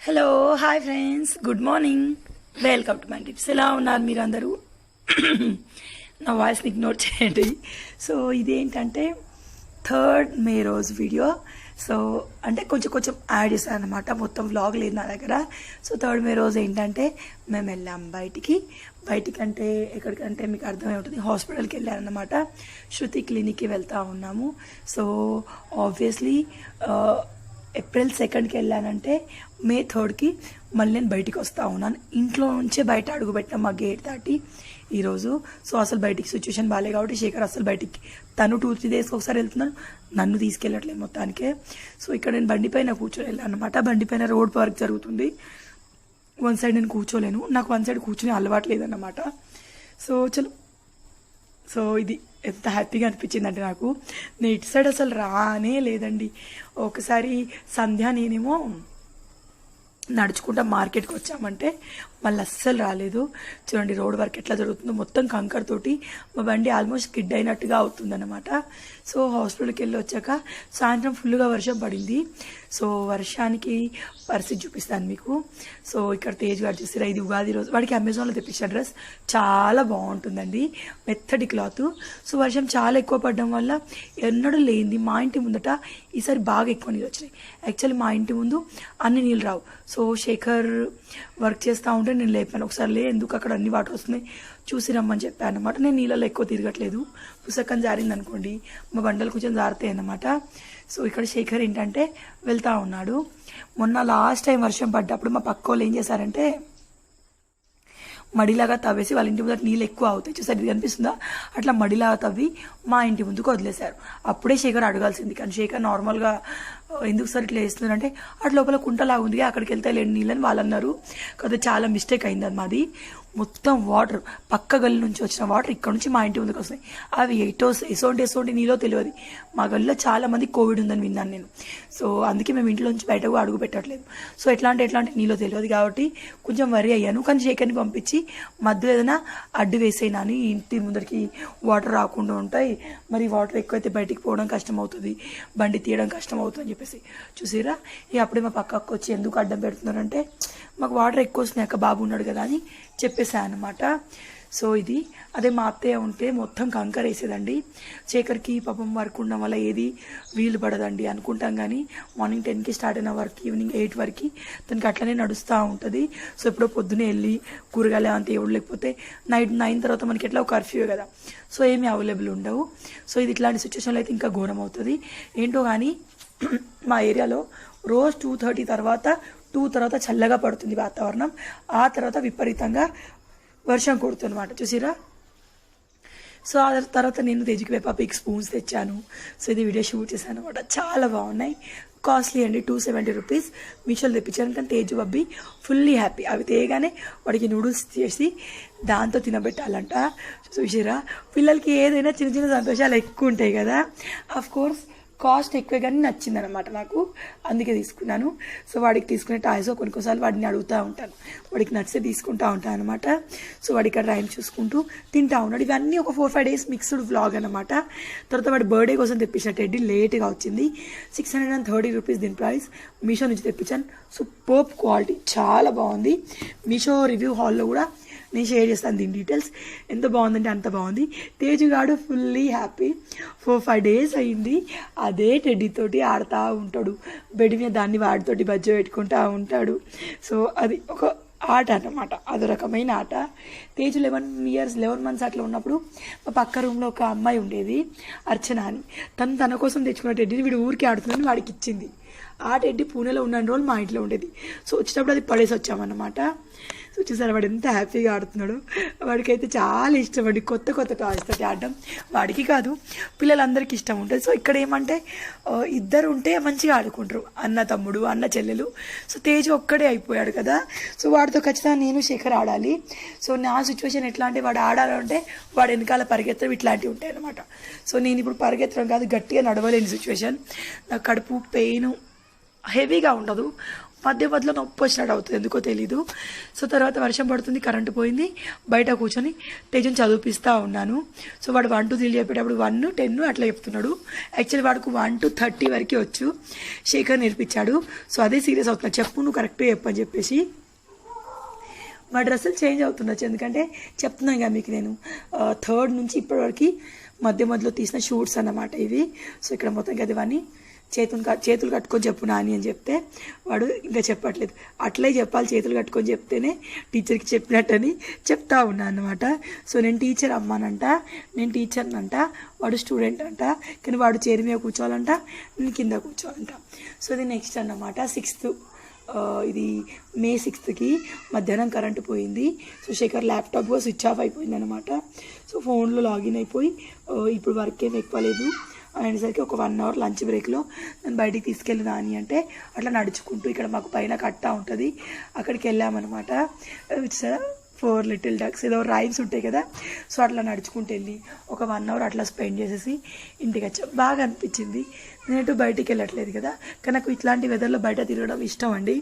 Hello hi friends, good morning, welcome to my tips. ఎలా ఉన్నారు మీరు అందరూ? నా వాయిస్ని ఇగ్నోర్ చేయండి. సో ఇదేంటంటే 3rd మే రోజు వీడియో. సో అంటే కొంచెం యాడ్ చేశాను అనమాట, మొత్తం వ్లాగ్ లేదు నా దగ్గర. సో 3rd మే రోజు ఏంటంటే మేము వెళ్ళాం బయటికి అంటే ఎక్కడికంటే మీకు అర్థమై ఉంటుంది, హాస్పిటల్కి వెళ్ళానమాట. శృతి క్లినిక్కి వెళ్తూ ఉన్నాము. సో ఆబ్వియస్లీ ఏప్రిల్ 2కి వెళ్ళానంటే మే 3కి మళ్ళీ నేను బయటికి వస్తూ ఉన్నాను. ఇంట్లో నుంచే బయట అడుగు పెట్టాం మా గేట్ దాటి ఈరోజు. సో అసలు బయటికి సిచ్యువేషన్ బాగాలేదు కాబట్టి శేఖర్ అసలు బయటికి, తను 2-3 డేస్కి ఒకసారి వెళ్తున్నాను, నన్ను తీసుకెళ్ళట్లేదు మొత్తానికే. సో ఇక్కడ నేను బండి పైన కూర్చొని వెళ్ళాను అనమాట. బండి పైన రోడ్ వర్క్ జరుగుతుంది, వన్ సైడ్ నేను కూర్చోలేను, నాకు వన్ సైడ్ కూర్చొని అలవాటు లేదన్నమాట. సో ఇది ఎంత హ్యాపీగా అనిపించింది అంటే నాకు, నేను ఇటు సైడ్ అసలు రానే లేదండి. ఒకసారి సంధ్య నేనేమో నడుచుకుంటా మార్కెట్కి వచ్చామంటే మళ్ళీ అస్సలు రాలేదు. చూడండి రోడ్ వర్క్ ఎట్లా జరుగుతుందో, మొత్తం కంకర్ తోటి మా బండి ఆల్మోస్ట్ స్కిడ్ అయినట్టుగా అవుతుందన్నమాట. సో హాస్పిటల్కి వెళ్ళి వచ్చాక సాయంత్రం ఫుల్గా వర్షం పడింది. సో వర్షానికి పరిస్థితి చూపిస్తాను మీకు. సో ఇక్కడ తేజ్ గారు చూస్తారా, ఇది ఉగాది రోజు వాడికి అమెజాన్లో తెప్పించిన డ్రెస్ చాలా బాగుంటుందండి, మెత్తటి క్లాత్. సో వర్షం చాలా ఎక్కువ పడడం వల్ల ఎన్నడూ లేనిది మా ఇంటి ముందట ఈసారి బాగా ఎక్కువ నీళ్ళు వచ్చినాయి. యాక్చువల్లీ మా ఇంటి ముందు అన్ని నీళ్ళు రావు. సో శేఖర్ వర్క్ చేస్తూ ఉంటే నేను లేపాను, ఒకసారి ఎందుకు అక్కడ అన్ని వాటర్ వస్తున్నాయి చూసి రమ్మని చెప్పాను అనమాట. నేను నీళ్ళలో ఎక్కువ తిరగట్లేదు, పుస్తకం జారింది అనుకోండి మా బండలు కొంచెం జారుతాయి అన్నమాట. సో ఇక్కడ శేఖర్ ఏంటంటే వెళ్తూ ఉన్నాడు. మొన్న లాస్ట్ టైం వర్షం పడ్డప్పుడు మా పక్క వాళ్ళు ఏం చేశారంటే మడిలాగా తవ్వేసి వాళ్ళ ఇంటి ముందు నీళ్ళు ఎక్కువ అవుతాయి, చూసారు ఇది కనిపిస్తుందా, అట్లా మడిలాగా తవ్వి మా ఇంటి ముందుకు వదిలేశారు. అప్పుడే శేఖర్ అడగాల్సింది, కానీ శేఖర్ నార్మల్గా ఎందుకు సార్ ఇట్లా వేస్తున్నారంటే అటు లోపల కుంటలాగా ఉంది అక్కడికి వెళ్తే లేని నీళ్ళని వాళ్ళు అన్నారు. కదా చాలా మిస్టేక్ అయింది అది మాది. మొత్తం వాటర్ పక్క గల్లి నుంచి వచ్చిన వాటర్ ఇక్కడ నుంచి మా ఇంటి ముందుకు వస్తాయి. అవి ఎసోంటి నీలో తెలియదు. మా గల్లీలో చాలా మంది కోవిడ్ ఉందని విన్నాను నేను. సో అందుకే మేము ఇంట్లో నుంచి బయటకు అడుగు పెట్టట్లేదు. సో ఎట్లాంటి నీలో తెలియదు కాబట్టి కొంచెం వరి అయ్యాను. కానీ శేఖర్ని పంపించి మధ్యలో ఏదైనా అడ్డు వేసేనాని, ఇంటి ముందరికి వాటర్ రాకుండా ఉంటాయి, మరి వాటర్ ఎక్కువైతే బయటికి పోవడం కష్టం అవుతుంది, బండి తీయడం కష్టం అవుతుంది అని చెప్పేసి చూసిరా. అప్పుడే మా పక్కకు వచ్చి ఎందుకు అడ్డం పెడుతున్నారంటే మాకు వాటర్ ఎక్కువ వస్తున్నాయి అక్క, బాబు ఉన్నాడు కదా అని చెప్పేసాను అనమాట. సో ఇది అదే మా అత్తయ్య ఉంటే మొత్తం కంకర వేసేదండి. శేఖర్కి పాపం వర్క్ ఉండడం వల్ల ఏది వీలు పడదండి అనుకుంటాం, కానీ మార్నింగ్ 10కి స్టార్ట్ అయిన వర్క్ ఈవినింగ్ 8 వరకు తనకి అట్లనే నడుస్తూ ఉంటుంది. సో ఎప్పుడో పొద్దునే వెళ్ళి కూరగాయలు అంత ఎవరు లేకపోతే నైట్ 9 తర్వాత మనకి ఎట్లా కర్ఫ్యూ కదా, సో ఏమీ అవైలబుల్ ఉండవు. సో ఇది ఇట్లాంటి సిచ్యువేషన్లో అయితే ఇంకా ఘోరం అవుతుంది ఏంటో. కానీ మా ఏరియాలో రోజు 2:30 తర్వాత 2 తర్వాత చల్లగా పడుతుంది వాతావరణం, ఆ తర్వాత విపరీతంగా వర్షం కొడుతుందన్నమాట చూసిరా. సో ఆ తర్వాత నేను తేజుకి పప్పికి స్పూన్స్ తెచ్చాను. సో ఇది వీడియో షూట్ చేశాను అనమాట. చాలా బాగున్నాయి, కాస్ట్లీ అండి, 270 రూపీస్ మీషోలో తెప్పించాను. కానీ తేజు బబ్బి ఫుల్లీ హ్యాపీ. అవి తేగానే వాడికి నూడిల్స్ చేసి దాంతో తినబెట్టాలంట. చూసిరా, పిల్లలకి ఏదైనా చిన్న చిన్న సంతోషాలు ఎక్కువ ఉంటాయి కదా. ఆఫ్ కోర్స్ కాస్ట్ ఎక్కువే కానీ నచ్చిందనమాట నాకు, అందుకే తీసుకున్నాను. సో వాడికి తీసుకునే టాయ్స్ కొన్నిసార్లు వాడిని అడుగుతూ ఉంటాను, వాడికి నచ్చితే తీసుకుంటూ ఉంటాను అనమాట. సో వాడి ఇక్కడ రైమ్ చూసుకుంటూ తింటా ఉన్నాడు. ఇవన్నీ ఒక 4-5 డేస్ మిక్స్డ్ వ్లాగ్ అనమాట. తర్వాత వాడి బర్త్డే కోసం తెప్పించిన టెడ్డీ లేట్గా వచ్చింది, 630 రూపీస్ దీని ప్రైస్. మీషో నుంచి తెప్పించాను, సూపర్బ్ క్వాలిటీ, చాలా బాగుంది. మీషో రివ్యూ హాల్లో కూడా నేను షేర్ చేస్తాను దీని డీటెయిల్స్. ఎంత బాగుందంటే అంత బాగుంది. తేజుగాడు ఫుల్లీ హ్యాపీ. 4-5 డేస్ అయింది అదే టెడ్డీతోటి ఆడుతూ ఉంటాడు, బెడ్ మీద దాన్ని వాడితోటి బజ్జో పెట్టుకుంటూ ఉంటాడు. సో అది ఒక ఆట అన్నమాట, అదో రకమైన ఆట. తేజు 11 months అట్లా ఉన్నప్పుడు మా పక్క రూమ్లో ఒక అమ్మాయి ఉండేది, అర్చన అని. తన కోసం తెచ్చుకున్న టెడ్డీని వీడు ఊరికి ఆడుతుందని వాడికి ఇచ్చింది. ఆ టెడ్డీ పూణేలో ఉన్న రోజులు మా ఇంట్లో ఉండేది. సో వచ్చేటప్పుడు అది పడేసి వచ్చామన్నమాట. సో చూసారు వాడు ఎంత హ్యాపీగా ఆడుతున్నాడు. వాడికైతే చాలా ఇష్టం అండి కొత్త టాయ్స్ తోటి ఆడడం. వాడికి కాదు, పిల్లలందరికీ ఇష్టం ఉంటుంది. సో ఇక్కడ ఏమంటే ఇద్దరు ఉంటే మంచిగా ఆడుకుంటారు, అన్న తమ్ముడు అన్న చెల్లెలు. సో తేజు ఒక్కడే అయిపోయాడు కదా. సో వాడితో ఖచ్చితంగా నేను శేఖర్ ఆడాలి. సో నా సిచ్యువేషన్ ఎట్లా అంటే వాడు ఆడాలంటే వాడు వెనకాల పరిగెత్తడం ఇట్లాంటివి ఉంటాయి అనమాట. సో నేను ఇప్పుడు పరిగెత్తడం కాదు, గట్టిగా నడవలేని సిచ్యువేషన్. నాకు కడుపు పెయిన్ హెవీగా ఉండదు, మధ్య మధ్యలో నొప్పి వచ్చినట్టు అవుతుంది, ఎందుకో తెలీదు. సో తర్వాత వర్షం పడుతుంది, కరెంటు పోయింది, బయట కూర్చొని తేజుని చదివిపిస్తూ ఉన్నాను. సో వాడు 1 to 3 చెప్పేటప్పుడు 1, 10 అట్లా చెప్తున్నాడు. యాక్చువల్లీ వాడికి 1 to 30 వరకు వచ్చు, శేఖర్ నేర్పించాడు. సో అదే సీరియస్ అవుతున్నా, చెప్పు నువ్వు కరెక్ట్గా చెప్పని చెప్పేసి. మా డ్రెస్సులు చేంజ్ అవుతుండొచ్చు, ఎందుకంటే చెప్తున్నాను కదా మీకు నేను 3rd నుంచి ఇప్పటివరకు మధ్య మధ్యలో తీసిన షూట్స్ అన్నమాట ఇవి. సో ఇక్కడ మొత్తం కదా ఇవన్నీ చేతులు కట్టుకొని చెప్పు నాని అని చెప్తే వాడు ఇంకా చెప్పట్లేదు. అట్లే చెప్పాలి, చేతులు కట్టుకొని చెప్తేనే టీచర్కి చెప్పినట్టని చెప్తా ఉన్నా అన్నమాట. సో నేను టీచర్ అమ్మానంట, నేను టీచర్నంట, వాడు స్టూడెంట్ అంట. కానీ వాడు చైర్ మీద కూర్చోవాలంట, నేను కింద కూర్చోవాలంట. సో ఇది నెక్స్ట్ అన్నమాట 6th, ఇది May 6th మధ్యాహ్నం కరెంటు పోయింది. సో శేఖర్ ల్యాప్టాప్ కూడా స్విచ్ ఆఫ్ అయిపోయింది అనమాట. సో ఫోన్లో లాగిన్ అయిపోయి ఇప్పుడు వర్క్ ఏమి ఎక్కువ లేదు అనేసరికి ఒక 1 hour లంచ్ బ్రేక్లో నన్ను బయటికి తీసుకెళ్ళి నాని అంటే అట్లా నడుచుకుంటూ ఇక్కడ మాకు పైన కట్ట ఉంటుంది, అక్కడికి వెళ్ళామన్నమాట. 4 little ducks ఏదో రైమ్స్ ఉంటాయి కదా, సో అట్లా నడుచుకుంటూ వెళ్ళి ఒక 1 hour అట్లా స్పెండ్ చేసేసి ఇంటికి వచ్చా. బాగా అనిపించింది. నేనైతే బయటికి వెళ్ళట్లేదు కదా, కానీ నాకు ఇట్లాంటి వెదర్లో బయట తిరగడం ఇష్టం అండి.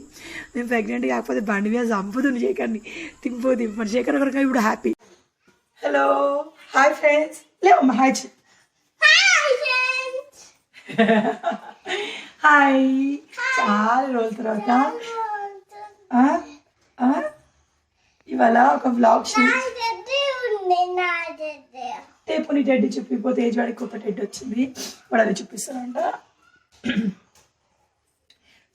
నేను ప్రెగ్నెంట్ కాకపోతే బండి మీద చంపుతుంది శేఖర్ని, తింపని శేఖర్ ఒకరికి ఇప్పుడు హ్యాపీ. హలో, హాయ్ ఫ్రెండ్స్, లేవమ్మా హాయ్. హాయ్, చాలా రోజుల తర్వాత ఇవాళ ఒక వ్లాగ్ షూట్. టేపు నీ టెడ్డి చూపిపోతే ఏజ్ వాడికి కొత్త టెడ్డి వచ్చింది, వాడు అది చూపిస్తానంట.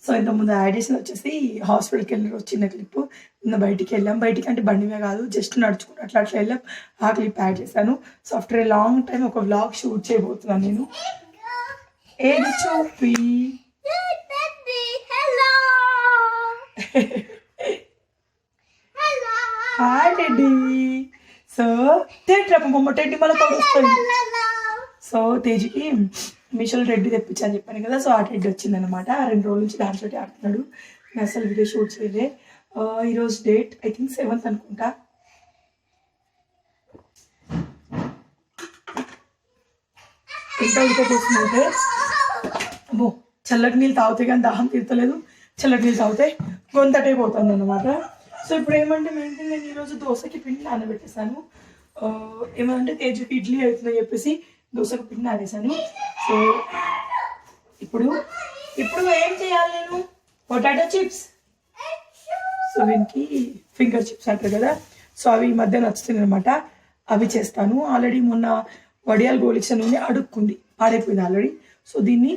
సో ఇంతకుముందు యాడ్ చేసేది వచ్చేసి హాస్పిటల్కి వెళ్ళిన చిన్న క్లిప్. నిన్న బయటికి వెళ్ళాం, బయటికి అంటే బండి మీద కాదు, జస్ట్ నడుచుకుంటూ అట్లా అట్లా వెళ్ళాం. ఆ క్లిప్ యాడ్ చేశాను. So after a long time ఒక వ్లాగ్ షూట్ చేయబోతున్నాను నేను. ఏది చూపి హాయ్ టెడ్డి. సో టెడ్డి బొమ్మ టెడ్డి మళ్ళీ వస్తుంది. సో తేజుకి మీషోలో టెడ్డి తెప్పించాను చెప్పాను కదా, సో ఆ టెడ్డి వచ్చిందనమాట. 2 రోజుల నుంచి దాంతో ఆడుతున్నాడు. నేను అసలు వీడియో షూట్ చేయలే. ఈరోజు డేట్ ఐ థింక్ 7th అనుకుంటా. ఎంత ఉడికపోతుందంటే అబ్బో, చల్లటి నీళ్ళు తాగితే కానీ దాహం తీర్తలేదు, చల్లటి నీళ్ళు తాగితే గొంతటే పోతుంది అనమాట. సో ఇప్పుడు ఏమంటే మెయిన్గా నేను ఈరోజు దోశకి పిండి నానబెట్టేసాను. ఏమంటే తేజుకి ఇడ్లీ అవుతుందని చెప్పేసి దోశకి పిండి నానేసాను. సో ఇప్పుడు ఏం చేయాలి నేను? Potato chips. సో వీనికి ఫింగర్ చిప్స్ అంటారు కదా, సో అవి ఈ మధ్య నచ్చుతున్నాయి అనమాట, అవి చేస్తాను. ఆల్రెడీ మొన్న వడియాలు గోలించిన నూనె అడుక్కుంది, పాడైపోయింది ఆల్రెడీ. సో దీన్ని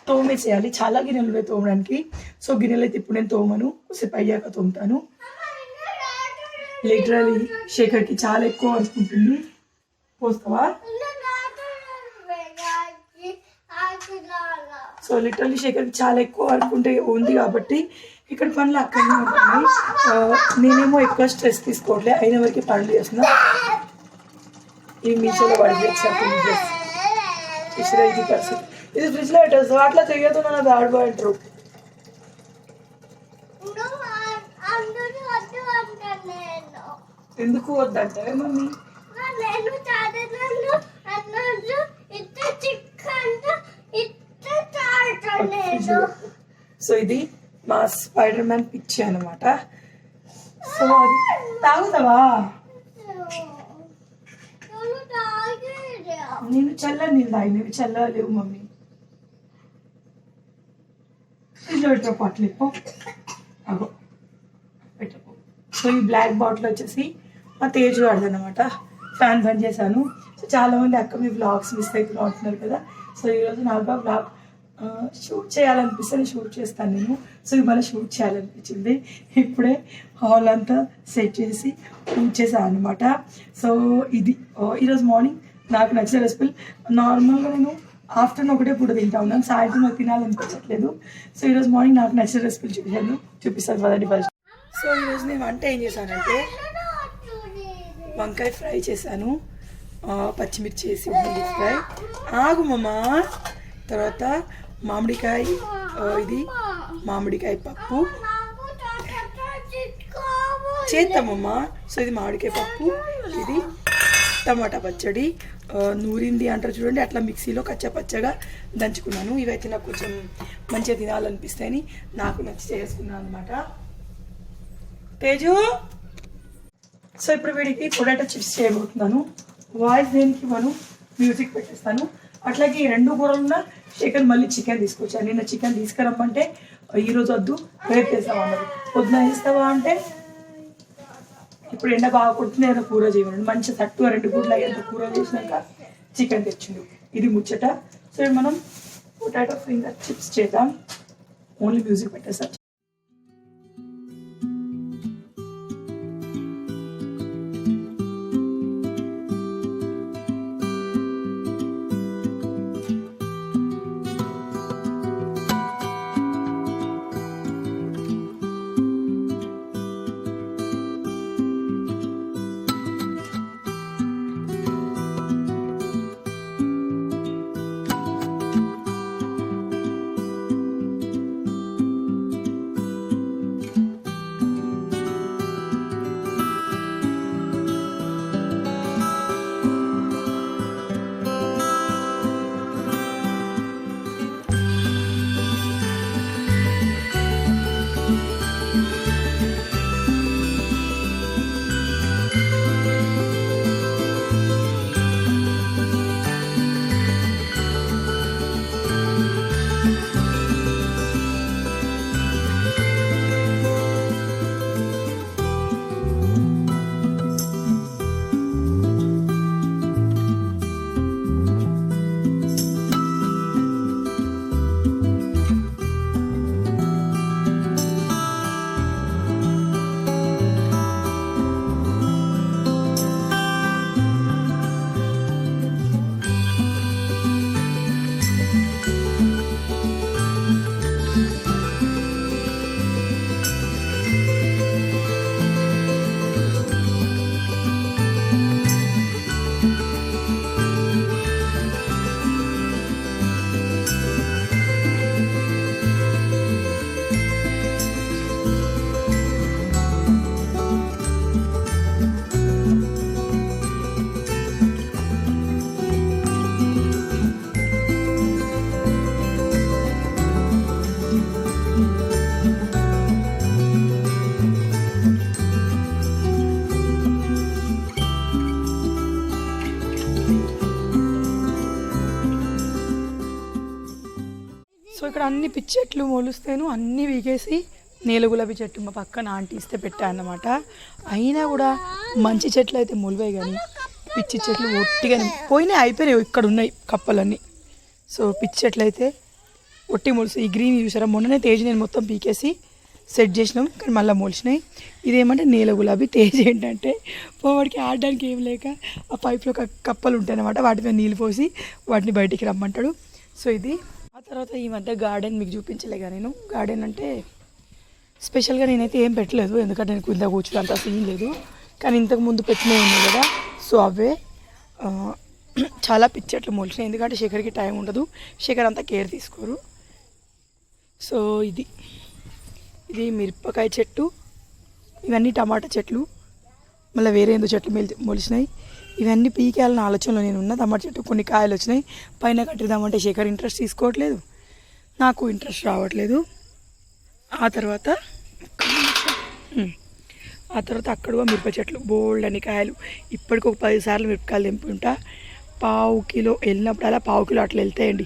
తోమే చేయాలి, చాలా గిన్నెలు ఉన్నాయి తోమడానికి. సో గిన్నెలు అయితే ఇప్పుడు నేను తోమను, కొద్దిసేపు అయ్యాక తోముతాను. లిటరలీ శేఖర్కి చాలా ఎక్కువ అనుకుంటుంది. పోస్తావా? సో లిటరలీ శేఖర్కి చాలా ఎక్కువ అనుకుంటే ఉంది కాబట్టి ఇక్కడ పనులు అక్కడనే ఉంటున్నాయి. నేనేమో ఎక్కువ స్ట్రెస్ తీసుకోవట్లే, అయిన వరకు పనులు చేస్తున్నా. ఈ మీషోలో పడి ఇసురా ఇది పరిస్థితి. ఇది ఫ్రిడ్జ్లో పెట్టేస్తా, అట్లా చేయొద్దు నన్ను బ్యాడ్ బాయ్ అంటారు. ఎందుకు వద్దంటే మమ్మీ? సో ఇది మా స్పైడర్ మ్యాన్ పిచ్చి అనమాట. సో అది తాగుతావా? నేను చల్ల నీళ్ళు తాగినవి చల్లలేవు మమ్మీ. ఫ్రిడ్జ్లో పెట్టిన బాటిల్ ఇప్పో, అగో పెట్టపో. సో ఈ బ్లాక్ బాటిల్ వచ్చేసి మా తేజు వాడదు అనమాట. ఫ్యాన్ బంద్ చేశాను. సో చాలామంది అక్క మీ వ్లాగ్స్ మిస్ అవుతున్నా అంటున్నారు కదా. సో ఈరోజు నాకు వ్లాగ్ షూట్ చేయాలనిపిస్తే నేను షూట్ చేస్తాను నేను. సో ఇవాళ షూట్ చేయాలనిపించింది. ఇప్పుడే హాల్ అంతా సెట్ చేసి షూట్ చేశాను అనమాట. సో ఇది ఈరోజు మార్నింగ్ నాకు నచ్చిన రెసిపీ. నార్మల్గా నేను ఆఫ్టర్నూన్ ఒకటే పూట తింటా ఉన్నాను, సాయంత్రం నాకు తినాలనిపించట్లేదు. సో ఈరోజు మార్నింగ్ నాకు నచ్చిన రెసిపీలు చూపిస్తాను కదండి ఫస్ట్. సో ఈరోజు నేను వంట ఏం చేశానంటే వంకాయ ఫ్రై చేశాను, పచ్చిమిర్చి వేసి ఫ్రై. ఆగుమమ్మా. తర్వాత మామిడికాయ, ఇది మామిడికాయ పప్పు చేద్దామమ్మా. సో ఇది మామిడికాయ పప్పు, ఇది టమాటా పచ్చడి నూరింది అంటారు చూడండి, అట్లా మిక్సీలో కచ్చపచ్చగా దంచుకున్నాను. ఇవైతే నాకు కొంచెం మంచిగా తినాలనిపిస్తాయని నాకు నచ్చి చేసుకున్నాను అనమాట. తేజు, సో ఇప్పుడు వీడికి పొటాటో చిప్స్ చేయబోతున్నాను. వాయిస్ దేనికి మనం మ్యూజిక్ పెట్టేస్తాను. అట్లాగే ఈ 2 కూరలున్న చికెన్ మళ్ళీ చికెన్ తీసుకొచ్చాను. నిన్న చికెన్ తీసుకురమ్మంటే ఈరోజు వద్దు రేపు చేస్తామన్నారు. పొద్దున వేస్తావా అంటే ఇప్పుడు ఎండ బాగా కొడుతుంది, ఏదైనా కూర చేయమన్నాడు. మంచి తట్టుగా 2 కూరలు అయ్యేంత కూర చేసినాక చికెన్ తెచ్చిండు. ఇది ముచ్చట. సో మనం పొటాటో ఫింగర్ చిప్స్ చేద్దాం. ఓన్లీ మ్యూజిక్ పెట్టేస్తాం. సో ఇక్కడ అన్ని పిచ్చి చెట్లు మొలుస్తాను, అన్నీ వీకేసి నేల గులాబీ చెట్టు మా పక్కన ఆంటీ ఇస్తే పెట్టానమాట. అయినా కూడా మంచి చెట్లు అయితే మొలివాయి, కానీ పిచ్చి చెట్లు ఒట్టిగానే పోయినాయి, అయిపోయినాయి. ఇక్కడ ఉన్నాయి కప్పలన్నీ. సో పిచ్చి చెట్లు అయితే ఒట్టి మొలుస్తాయి. ఈ గ్రీన్ చూసారా, మొన్ననే తేజ్ నేను మొత్తం పీకేసి సెట్ చేసినాం, కానీ మళ్ళీ మొలిచినాయి. ఇదేమంటే నేల గులాబీ. తేజ్ ఏంటంటే వాడికి ఆడడానికి ఏం లేక ఆ పైప్లో కప్పలు ఉంటాయి అన్నమాట, వాటి మీద నీళ్ళు పోసి వాటిని బయటికి రమ్మంటాడు. సో ఇది. ఆ తర్వాత ఈ మధ్య గార్డెన్ మీకు చూపించలేగా నేను. గార్డెన్ అంటే స్పెషల్గా నేనైతే ఏం పెట్టలేదు, ఎందుకంటే నేను కింద కూర్చుని అంత సీన్ లేదు. కానీ ఇంతకుముందు పెట్టినవి ఉన్నాయి కదా, సో అవే చాలా పిచ్చెట్లు మొలిచినాయి. ఎందుకంటే శేఖర్కి టైం ఉండదు, శేఖర్ అంతా కేర్ తీసుకోరు. సో ఇది మిరపకాయ చెట్టు, ఇవన్నీ టమాటా చెట్లు, మళ్ళీ వేరే ఏందో చెట్లు మొలిచినాయి. ఇవన్నీ పీకేయాలని ఆలోచనలో నేను ఉన్న. టమాటా చెట్టు కొన్ని కాయలు వచ్చినాయి, పైన కట్టిద్దామంటే శేఖర్ ఇంట్రెస్ట్ తీసుకోవట్లేదు, నాకు ఇంట్రెస్ట్ రావట్లేదు. ఆ తర్వాత అక్కడ మిరప చెట్లు బోల్డ్ అని కాయలు. ఇప్పటికి ఒక 10 సార్లు మిరపకాయలు తెంపి ఉంటా. ½ కిలో వెళ్ళినప్పుడు అలా ½ కిలో అట్లా వెళ్తాయండి,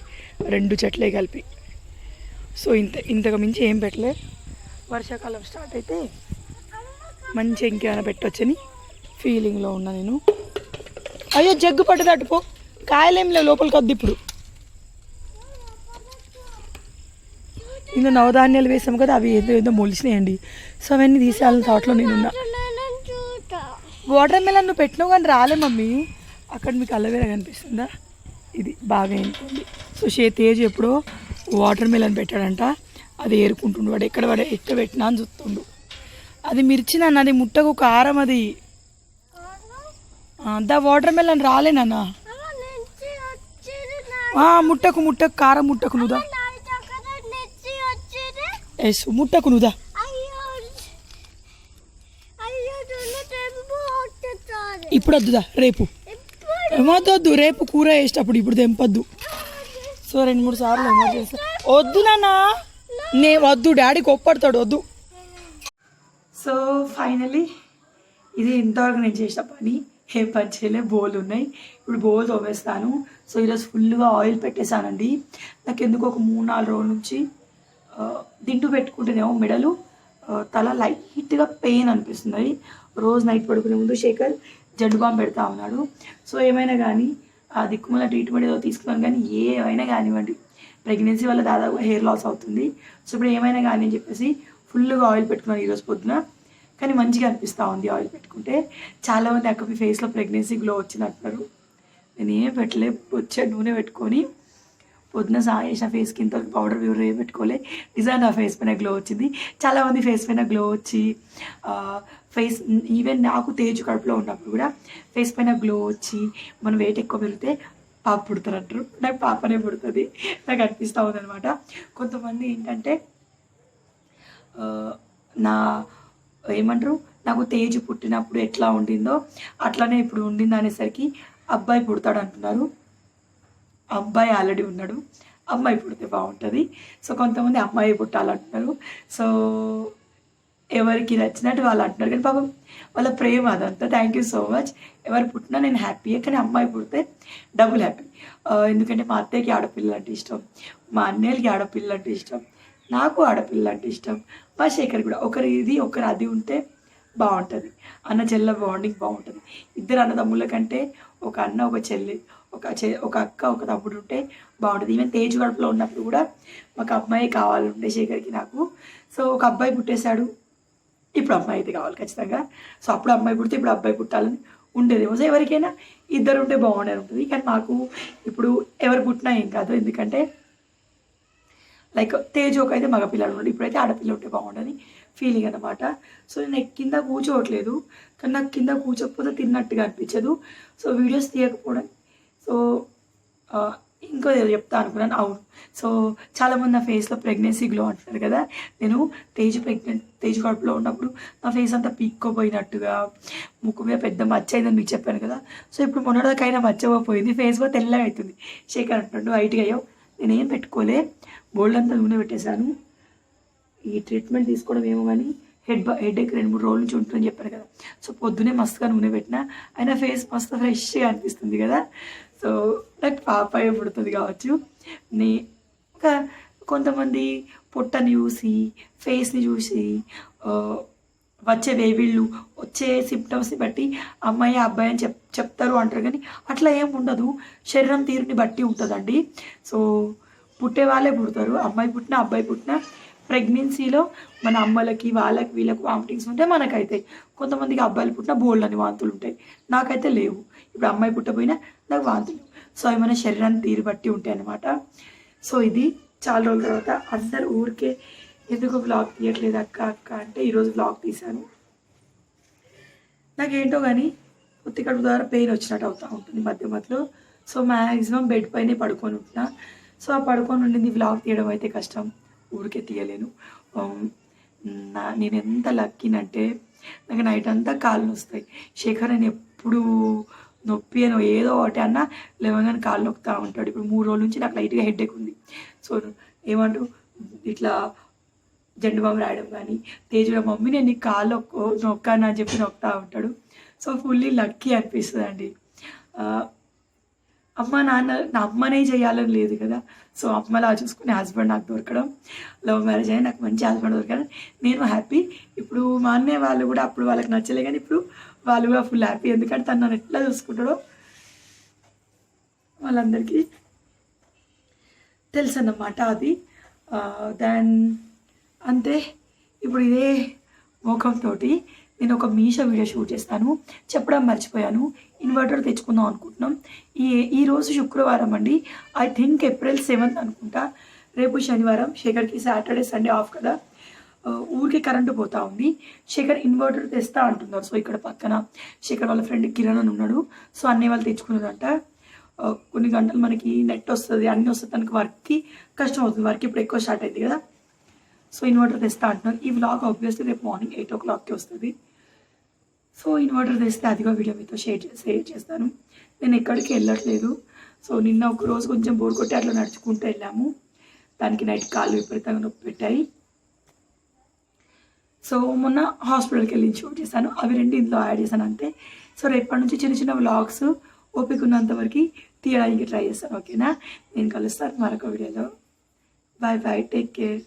2 చెట్లే కలిపి. సో ఇంతకు మించి ఏం పెట్టలే. వర్షాకాలం స్టార్ట్ అయితే మంచిగా ఇంకేమైనా పెట్టొచ్చని ఫీలింగ్లో ఉన్నా నేను. అయ్యో జగ్గు పట్టదు, అటుపో. కాయలేం లేవు లోపలికి వద్దు. ఇప్పుడు ఇందులో నవధాన్యాలు వేసాం కదా, అవి ఏదో మొలిచినాయండి. సో అవన్నీ తీసేయాలని థాట్లో నేనున్నా. వాటర్ మెలన్ నువ్వు పెట్టినావు కానీ రాలే మమ్మీ. అక్కడ మీకు అలవేరా కనిపిస్తుందా, ఇది బాగా ఏంటండి. సో తేజ్ ఎప్పుడో వాటర్ మెలన్ పెట్టాడంట, అది ఏరుకుంటుండు. వాడు ఎక్కడ పెట్టినా అని చూస్తుండు. అది మిర్చి నాన్న, అది ముట్టకు కారం. అది దా వాటర్ మెలన్ రాలేనన్నా. ముట్టకు కారం ముట్టకు నువ్వుదా. ఎస్ ముట్టకు నువ్వుదా. ఇప్పుడు వద్దుదా, రేపు ఏమవుతుంది రేపు కూర వేసేటప్పుడు ఇప్పుడు తెంపొద్దు. సో 2-3 సార్లు ఏమో చేస్తా. వద్దు నాన్న, వద్దు, డాడీ కొప్పడతాడు, వద్దు. సో ఫైనలీ ఇది ఇంతవరకు నేను చేసిన పని. ఏం పని చేయలే, బోల్ ఉన్నాయి. ఇప్పుడు బోల్ తోమేస్తాను. సో ఈరోజు ఫుల్గా ఆయిల్ పెట్టేశానండి. నాకు ఎందుకు ఒక 3-4 రోజుల నుంచి దిండు పెట్టుకుంటేనేమో మెడలు తల లైట్గా పెయిన్ అనిపిస్తుంది. రోజు నైట్ పడుకునే ముందు శేఖర్ జండు బాంబు పెడతా ఉన్నాడు. సో ఏమైనా కానీ ఆ దిక్కుమల ట్రీట్మెంట్ ఏదో తీసుకున్నాను, కానీ ఏమైనా కానివ్వండి ప్రెగ్నెన్సీ వల్ల దాదాపు హెయిర్ లాస్ అవుతుంది. సో ఇప్పుడు ఏమైనా కానీ అని చెప్పేసి ఫుల్గా ఆయిల్ పెట్టుకున్నాను ఈరోజు పొద్దున. కానీ మంచిగా అనిపిస్తూ ఉంది ఆయిల్ పెట్టుకుంటే. చాలామంది అక్క మీ ఫేస్లో ప్రెగ్నెన్సీ గ్లో వచ్చింది అంటున్నారు. నేను ఏం పెట్టలే, వచ్చే నూనె పెట్టుకొని పొద్దున చేసిన ఫేస్కి ఇంతవరకు పౌడర్ వ్యూర్ ఏం పెట్టుకోలే. నిజంగా నా ఫేస్ పైన గ్లో వచ్చింది. చాలామంది ఫేస్ పైన గ్లో వచ్చి ఫేస్ ఈవెన్ నాకు తేజు కడుపులో ఉన్నప్పుడు కూడా ఫేస్ పైన గ్లో వచ్చి మనం వెయిట్ ఎక్కువ పెరిగితే పాప పుడతారు అంటారు. నాకు పాపనే పుడుతుంది నాకు అనిపిస్తూ ఉంది అనమాట. కొంతమంది ఏంటంటే ఏమంటారు, నాకు తేజు పుట్టినప్పుడు ఎట్లా ఉండిందో అట్లానే ఇప్పుడు ఉండింది అనేసరికి అబ్బాయి పుడతాడు అంటున్నారు. అబ్బాయి ఆల్రెడీ ఉన్నాడు, అమ్మాయి పుడితే బాగుంటుంది. సో కొంతమంది అమ్మాయి పుట్టాలంటున్నారు. సో ఎవరికి నచ్చినట్టు వాళ్ళు అంటున్నారు, కానీ పాపం వాళ్ళ ప్రేమ అదంతా. Thank you so much. ఎవరు పుట్టినా నేను హ్యాపీయే, కానీ అమ్మాయి పుడితే డబుల్ హ్యాపీ. ఎందుకంటే మా అత్తయ్యకి ఆడపిల్లలు అంటే ఇష్టం, మా అన్నయ్యలకి ఆడపిల్లలు అంటే ఇష్టం, నాకు ఆడపిల్లలు అంటే ఇష్టం, మా శేఖర్ కూడా. ఒకరి ఇది ఒకరు అది ఉంటే బాగుంటుంది. అన్న చెల్లె బాండింగ్ బాగుంటుంది. ఇద్దరు అన్నదమ్ముల కంటే ఒక అన్న ఒక చెల్లి ఒక అక్క ఒక తమ్ముడు ఉంటే బాగుంటుంది. ఈవెన్ తేజు గడుపులో ఉన్నప్పుడు కూడా మాకు అమ్మాయి కావాలంటే శేఖర్కి నాకు. సో ఒక అబ్బాయి పుట్టేశాడు, ఇప్పుడు అమ్మాయి అయితే కావాలి ఖచ్చితంగా. సో అప్పుడు అమ్మాయి పుడితే ఇప్పుడు అబ్బాయి పుట్టాలని ఉండేదేమో. సో ఎవరికైనా ఇద్దరు ఉంటే బాగుండే ఉంటుంది. కానీ మాకు ఇప్పుడు ఎవరు పుట్టినా ఏం కాదు, ఎందుకంటే లైక్ తేజోకి అయితే మగపిల్లలు ఉండి ఇప్పుడైతే ఆడపిల్ల ఉంటే బాగుండని ఫీలింగ్ అనమాట. సో నేను కింద కూర్చోవట్లేదు, కానీ నాకు కింద కూర్చోకపోతే తిన్నట్టుగా అనిపించదు. So videos తీయకపోవడం. సో ఇంకో చెప్తా అనుకున్నాను. అవును, సో చాలామంది నా ఫేస్లో ప్రెగ్నెన్సీ గ్లో అంటున్నారు కదా. నేను తేజు కడుపులో ఉన్నప్పుడు నా ఫేస్ అంతా పీక్కోపోయినట్టుగా, ముక్కు మీద పెద్ద మచ్చ అయిందని మీకు చెప్పాను కదా. సో ఇప్పుడు మొన్నటికైనా మచ్చపోయింది, ఫేస్ కూడా తెల్లగా అవుతుంది. శేఖర్ అంటుండు వైట్గా అయ్యావు. నేనేం పెట్టుకోలే, బోల్డ్ అంతా నూనె పెట్టేశాను. ఈ ట్రీట్మెంట్ తీసుకోవడం ఏమో కానీ హెడేక్ 2-3 రోజుల నుంచి ఉంటుందని చెప్పాను కదా. సో పొద్దునే మస్తుగా నూనె పెట్టినా అయినా ఫేస్ మస్తు ఫ్రెష్గా అనిపిస్తుంది కదా. సో నాకు పాపాయ పుడుతుంది కావచ్చు. ఇంకా కొంతమంది పొట్టని చూసి ఫేస్ని చూసి వచ్చే వేవిళ్ళు వచ్చే సిమ్టమ్స్ని బట్టి అమ్మాయి అబ్బాయి అని చెప్తారు అంటారు, కానీ అట్లా ఏం ఉండదు. శరీరం తీరుని బట్టి ఉంటుందండి. సో పుట్టే వాళ్ళే పుడతారు, అమ్మాయి పుట్టినా అబ్బాయి పుట్టినా. ప్రెగ్నెన్సీలో మన అమ్మలకి వాళ్ళకి వీళ్ళకి వామిటింగ్స్ ఉంటాయి, మనకైతే. కొంతమందికి అబ్బాయిలు పుట్టినా బోల్డ్ అని వాంతులు ఉంటాయి, నాకైతే లేవు. ఇప్పుడు అమ్మాయి పుట్టపోయినా నాకు వాంతులు. సో అవి మన శరీరాన్ని తీరు బట్టి ఉంటాయి అన్నమాట. సో ఇది చాలా రోజుల తర్వాత అందరు ఊరికే ఎందుకు వ్లాగ్ తీయట్లేదు అక్క అంటే ఈరోజు వ్లాగ్ తీశాను. నాకేంటో కానీ పొత్తి కడుపు ద్వారా పెయిన్ వచ్చినట్టు అవుతూ ఉంటుంది మధ్య మధ్యలో. సో మ్యాక్సిమం బెడ్ పైనే పడుకొని ఉంటున్నా. సో ఆ పడుకొని ఉండింది వ్లాగ్ తీయడం అయితే కష్టం, ఊరికే తీయలేను. నేను ఎంత లక్కీనంటే నాకు నైట్ అంతా కాళ్ళు నొస్తాయి. శేఖర్ నేను ఎప్పుడు నొప్పి అని ఏదో ఒకటి అన్నా లేవగానే కాళ్ళు నొక్కుతూ ఉంటాడు. ఇప్పుడు 3 రోజుల నుంచి నాకు లైట్గా హెడేక్ ఉంది. సో ఏమంటూ ఇట్లా జెండు బాంబు రాయడం కానీ తేజుగా మమ్మీ నేను నీ కాళ్ళు నొక్కాను అని చెప్పి నొక్కుతూ ఉంటాడు. సో ఫుల్లీ లక్కీ అనిపిస్తుంది అండి. అమ్మ నాన్న నా అమ్మనే చేయాలని లేదు కదా. సో అమ్మలా చూసుకునే హస్బెండ్ నాకు దొరకడం, లవ్ మ్యారేజ్ అయ్యి నాకు మంచి హస్బెండ్ దొరకడం, నేను హ్యాపీ. ఇప్పుడు మా అన్నయ్య వాళ్ళు కూడా అప్పుడు వాళ్ళకి నచ్చలే, కానీ ఇప్పుడు వాళ్ళు కూడా ఫుల్ హ్యాపీ. ఎందుకంటే తను నన్ను ఎట్లా చూసుకుంటాడో వాళ్ళందరికీ తెలుసు అన్నమాట. అది దాన్ అంతే. ఇప్పుడు ఇదే మోకంతో నేను ఒక మీషో వీడియో షూట్ చేస్తాను, చెప్పడం మర్చిపోయాను. ఇన్వర్టర్ తెచ్చుకుందాం అనుకుంటున్నాం. ఈరోజు శుక్రవారం అండి, ఐ థింక్ April 7th అనుకుంటా. రేపు శనివారం, శేఖర్కి సాటర్డే సండే ఆఫ్ కదా. ఊరికి కరెంటు పోతా ఉంది. శేఖర్ ఇన్వర్టర్ తెస్తా అంటున్నారు. సో ఇక్కడ పక్కన శేఖర్ వాళ్ళ ఫ్రెండ్ కిరణ్ అని ఉన్నాడు. సో అన్నీ వాళ్ళు తెచ్చుకున్నారంట. కొన్ని గంటలు మనకి నెట్ వస్తుంది, అన్నీ వస్తుంది, తనకి వర్క్కి కష్టం అవుతుంది. వర్క్ ఇప్పుడు ఎక్కువ స్టార్ట్ అయింది కదా. సో ఇన్వర్టర్ తెస్తా అంటున్నారు. ఈ వ్లాగ్ ఆబ్వియస్లీ రేపు మార్నింగ్ 8 o'clockకి వస్తుంది. సో ఇన్వర్టర్ తెస్తే అదిగో వీడియో మీతో షేర్ చేస్తాను. నేను ఎక్కడికి వెళ్ళట్లేదు. సో నిన్న ఒక రోజు కొంచెం బోర్ కొట్టి అట్లా నడుచుకుంటూ వెళ్ళాము. దానికి నైట్ కాళ్ళు విపరీతంగా నొప్పి పెట్టాయి. సో మొన్న హాస్పిటల్కి వెళ్ళి షూట్ చేశాను. అవి 2 ఇందులో యాడ్ చేశాను అంతే. సో రేపటి నుంచి చిన్న చిన్న వ్లాగ్స్ ఓపిక ఉన్నంత వరకు తీయడానికి ట్రై చేస్తాను. ఓకేనా? నేను కలుస్తాను మరొక వీడియోలో. Bye bye, take care.